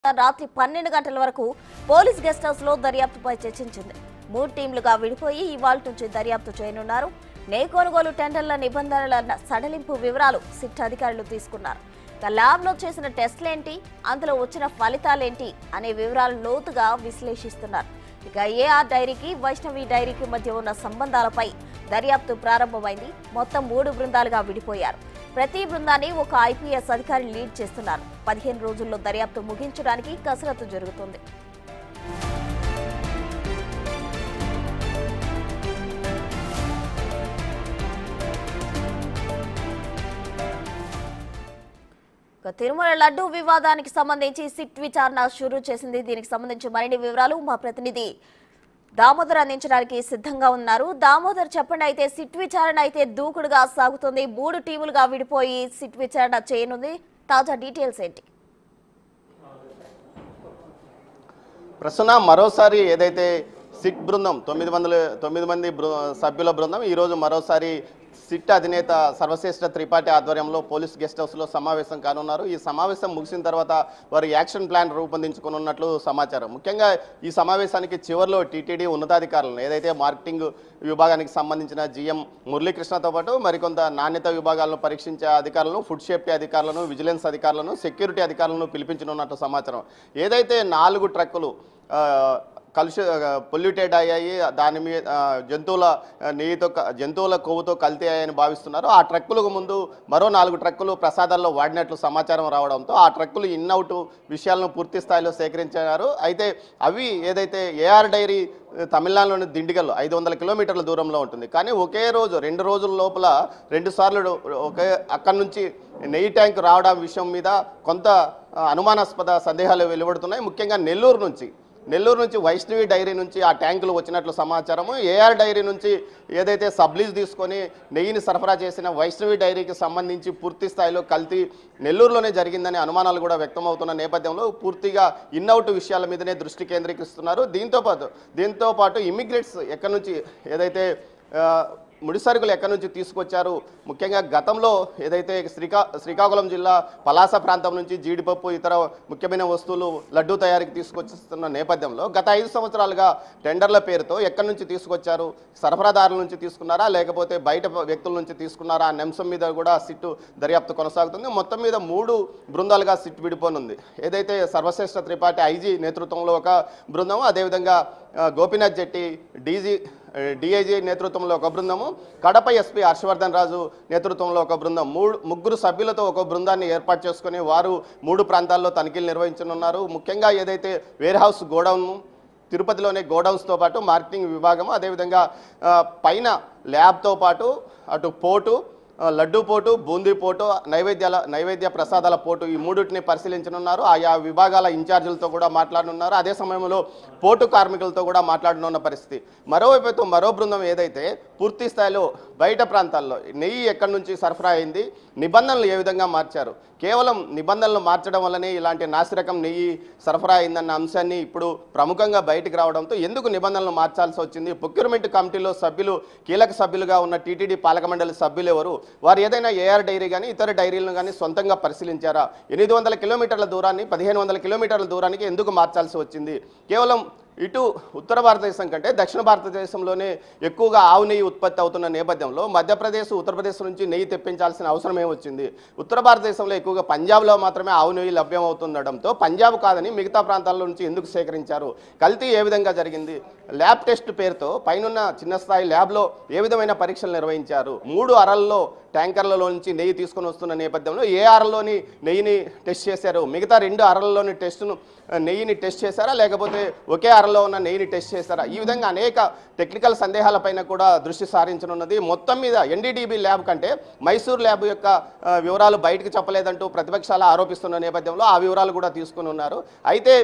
రాత్రి 12 గంటల వరకు పోలీస్ గెస్ట్ హౌస్ లో దర్యాప్తుపై చర్చించింది. 3 టీంలుగా విడిపోయి ఇవాల్టి నుంచి దర్యాప్తు చేయనున్నారు. కొనుగోలు టెండర్ల నిబంధనల సడలింపు వివరాలు సిట్ అధికారులు తీసుకున్నారు. ల్యాబ్ లో చేసిన టెస్టులేంటి, అందులో వచ్చిన ఫలితాలేంటి అనే వివరాలు లోతుగా విశ్లేషిస్తున్నారు. ఇక ఏఆర్ డైరీకి వైష్ణవి డైరీకి మధ్య ఉన్న సంబంధాలపై దర్యాప్తు ప్రారంభమైంది. మొత్తం 3 బృందాలుగా విడిపోయారు. ప్రతి బృందాన్ని ఒక ఐపీఎస్ అధికారి లీడ్ చేస్తున్నారు. 15 రోజుల్లో దర్యాప్తు ముగించడానికి కసరత్తు జరుగుతుంది. తిరుమల లడ్డూ వివాదానికి సంబంధించి సిట్ విచారణ షురూ చేసింది. దీనికి సంబంధించి మరిన్ని వివరాలు మా ప్రతినిధి దామోదర్ అందించడానికి సిద్ధంగా ఉన్నారు. దామోదర్, చెప్పండి. అయితే సిట్ విచారణ అయితే దూకుడుగా సాగుతుంది. 3 టీములుగా విడిపోయి సిట్ విచారణ చేయనుంది. తాజా డీటెయిల్స్ ఏంటి? ప్రస్తుతం మరోసారి ఏదైతే సిట్ బృందం 9 మంది సభ్యుల బృందం ఈరోజు మరోసారి సిట్ అధినేత సర్వశ్రేష్ఠ త్రిపాఠి ఆధ్వర్యంలో పోలీస్ గెస్ట్ హౌస్లో సమావేశం కానున్నారు. ఈ సమావేశం ముగిసిన తర్వాత వారు యాక్షన్ ప్లాన్ రూపొందించుకున్నట్లు సమాచారం. ముఖ్యంగా ఈ సమావేశానికి చివరిలో టీటీడీ ఉన్నతాధికారులను ఏదైతే మార్కెటింగ్ విభాగానికి సంబంధించిన జీఎం మురళీకృష్ణతో పాటు మరికొంత నాణ్యత విభాగాలను పరీక్షించే అధికారులను, ఫుడ్ సేఫ్టీ అధికారులను, విజిలెన్స్ అధికారులను, సెక్యూరిటీ అధికారులను పిలిపించనున్నట్టు సమాచారం. ఏదైతే 4 ట్రక్కులు పొల్యూటెడ్ అయ్యాయి, దాని మీద జంతువుల కొవ్వుతో కల్తీ అయ్యాయని భావిస్తున్నారు. ఆ ట్రక్కులకు ముందు మరో 4 ట్రక్కులు ప్రసాదాల్లో వాడినట్లు సమాచారం రావడంతో ఆ ట్రక్కులు ఇన్అవుట్ విషయాలను పూర్తి స్థాయిలో సేకరించారు. అయితే అవి ఏదైతే ఏఆర్ డైరీ తమిళనాడులోని దిండిగల్ 500 కిలోమీటర్ల దూరంలో ఉంటుంది. కానీ ఒకే రోజు 2 రోజుల లోపల 2 సార్లు అక్కడి నుంచి నెయ్యి ట్యాంక్ రావడం విషయం మీద కొంత అనుమానాస్పద సందేహాలు వెలువడుతున్నాయి. ముఖ్యంగా నెల్లూరు నుంచి వైష్ణవి డైరీ నుంచి ఆ ట్యాంకులు వచ్చినట్లు సమాచారము. ఏఆర్ డైరీ నుంచి ఏదైతే సబ్లీజ్ తీసుకొని నెయ్యిని సరఫరా చేసిన వైష్ణవి డైరీకి సంబంధించి పూర్తి స్థాయిలో కల్తీ నెల్లూరులోనే జరిగిందనే అనుమానాలు కూడా వ్యక్తమవుతున్న నేపథ్యంలో పూర్తిగా ఇన్అవుట్ విషయాల మీదనే దృష్టి కేంద్రీకరిస్తున్నారు. దీంతో పాటు ఇమిగ్రెంట్స్ ఎక్కడి నుంచి ఏదైతే ముడిసరుకులు ఎక్కడి నుంచి తీసుకొచ్చారు, ముఖ్యంగా గతంలో ఏదైతే శ్రీకాకుళం జిల్లా పలాస ప్రాంతం నుంచి జీడిపప్పు ఇతర ముఖ్యమైన వస్తువులు లడ్డూ తయారీకి తీసుకొచ్చిస్తున్న నేపథ్యంలో గత 5 సంవత్సరాలుగా టెండర్ల పేరుతో ఎక్కడి నుంచి తీసుకొచ్చారు, సరఫరాదారుల నుంచి తీసుకున్నారా లేకపోతే బయట వ్యక్తుల నుంచి తీసుకున్నారా అనే అంశం మీద కూడా సిట్ దర్యాప్తు కొనసాగుతుంది. మొత్తం మీద 3 బృందాలుగా సిట్ విడిపోనుంది. ఏదైతే సర్వశ్రేష్ఠ త్రిపాఠి ఐజీ నేతృత్వంలో ఒక బృందం, అదేవిధంగా గోపీనాథ్ జెట్టి డిఐజీ నేతృత్వంలో ఒక బృందము, కడప ఎస్పీ హర్షవర్ధన్ రాజు నేతృత్వంలో ఒక బృందం, 3 సభ్యులతో ఒక బృందాన్ని ఏర్పాటు చేసుకుని వారు 3 ప్రాంతాల్లో తనిఖీలు నిర్వహించనున్నారు. ముఖ్యంగా ఏదైతే వేర్ హౌస్ గోడౌన్, తిరుపతిలోనే గోడౌన్స్తో పాటు మార్కెటింగ్ విభాగము, అదేవిధంగా పైన ల్యాబ్తో పాటు అటు పోర్టు, లడ్డూ పోటు, బూందీ పోటు, నైవేద్య ప్రసాదాల పోటు, ఈ 3టిని పరిశీలించనున్నారు. ఆయా విభాగాల ఇన్ఛార్జీలతో కూడా మాట్లాడనున్నారు. అదే సమయంలో పోర్టు కార్మికులతో కూడా మాట్లాడనున్న పరిస్థితి. మరోవైపు మరో బృందం ఏదైతే పూర్తి స్థాయిలో బయట ప్రాంతాల్లో నెయ్యి ఎక్కడి నుంచి సరఫరా అయింది, నిబంధనలు ఏ విధంగా మార్చారు, కేవలం నిబంధనలు మార్చడం వల్లనే ఇలాంటి నాసిరకం నెయ్యి సరఫరా అయిందన్న అంశాన్ని ఇప్పుడు ప్రముఖంగా బయటికి రావడంతో ఎందుకు నిబంధనలు మార్చాల్సి వచ్చింది, ప్రొక్యూర్మెంట్ కమిటీలో కీలక సభ్యులుగా ఉన్న టీటీడీ పాలక మండలి సభ్యులు ఎవరు, వారు ఏదైనా ఏఆర్ డైరీ కానీ ఇతర డైరీలను కానీ సొంతంగా పరిశీలించారా, 800 కిలోమీటర్ల దూరాన్ని 1500 కిలోమీటర్ల దూరానికి ఎందుకు మార్చాల్సి వచ్చింది, కేవలం ఇటు ఉత్తర భారతదేశం కంటే దక్షిణ భారతదేశంలోనే ఎక్కువగా ఆవు నెయ్యి ఉత్పత్తి అవుతున్న నేపథ్యంలో మధ్యప్రదేశ్, ఉత్తరప్రదేశ్ నుంచి నెయ్యి తెప్పించాల్సిన అవసరం ఏమొచ్చింది, ఉత్తర భారతదేశంలో ఎక్కువగా పంజాబ్లో మాత్రమే ఆవు నెయ్యి లభ్యమవుతుండడంతో పంజాబ్ కాదని మిగతా ప్రాంతాల నుంచి ఎందుకు సేకరించారు, కల్తీ ఏ విధంగా జరిగింది, ల్యాబ్ టెస్ట్ పేరుతో పైనున్న చిన్న స్థాయి ల్యాబ్లో ఏ విధమైన పరీక్షలు నిర్వహించారు, 3 అరల్లో ట్యాంకర్లలో నుంచి నెయ్యి తీసుకొని వస్తున్న నేపథ్యంలో ఏ అరలోని నెయ్యిని టెస్ట్ చేశారు, మిగతా 2 అరల్లోని నెయ్యిని టెస్ట్ చేశారా లేకపోతే ఒకే అరలో ఉన్న నెయ్యిని టెస్ట్ చేశారా, ఈ విధంగా అనేక టెక్నికల్ సందేహాలపైన కూడా దృష్టి సారించనున్నది. మొత్తం మీద ఎన్డీడీబీ ల్యాబ్ కంటే మైసూర్ ల్యాబ్ యొక్క వివరాలు బయటకు చెప్పలేదంటూ ప్రతిపక్షాలు ఆరోపిస్తున్న నేపథ్యంలో ఆ వివరాలు కూడా తీసుకుని ఉన్నారు. అయితే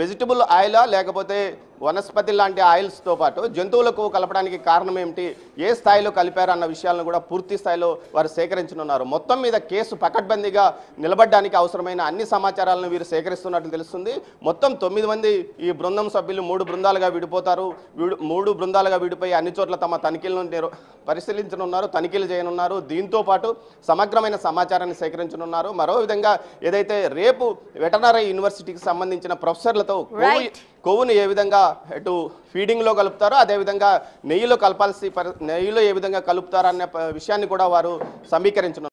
వెజిటబుల్ ఆయిలా లేకపోతే వనస్పతి లాంటి ఆయిల్స్తో పాటు జంతువులకు కలపడానికి కారణం ఏమిటి, ఏ స్థాయిలో కలిపారు అన్న విషయాలను కూడా పూర్తి స్థాయిలో వారు సేకరించనున్నారు. మొత్తం మీద కేసు పకడ్బందీగా నిలబడడానికి అవసరమైన అన్ని సమాచారాలను వీరు సేకరిస్తున్నట్లు తెలుస్తుంది. మొత్తం 9 మంది ఈ బృందం సభ్యులు 3 బృందాలుగా విడిపోతారు. 3 బృందాలుగా విడిపోయి అన్ని చోట్ల తమ తనిఖీలను పరిశీలించనున్నారు, తనిఖీలు చేయనున్నారు. దీంతో పాటు సమగ్రమైన సమాచారాన్ని సేకరించనున్నారు. మరో విధంగా ఏదైతే రేపు వెటర్నరీ యూనివర్సిటీకి సంబంధించిన ప్రొఫెసర్లతో కొవ్వును ఏ విధంగా ఇటు ఫీడింగ్లో కలుపుతారో అదేవిధంగా నెయ్యిలో ఏ విధంగా కలుపుతారో అనే విషయాన్ని కూడా వారు సమీకరించనున్నారు.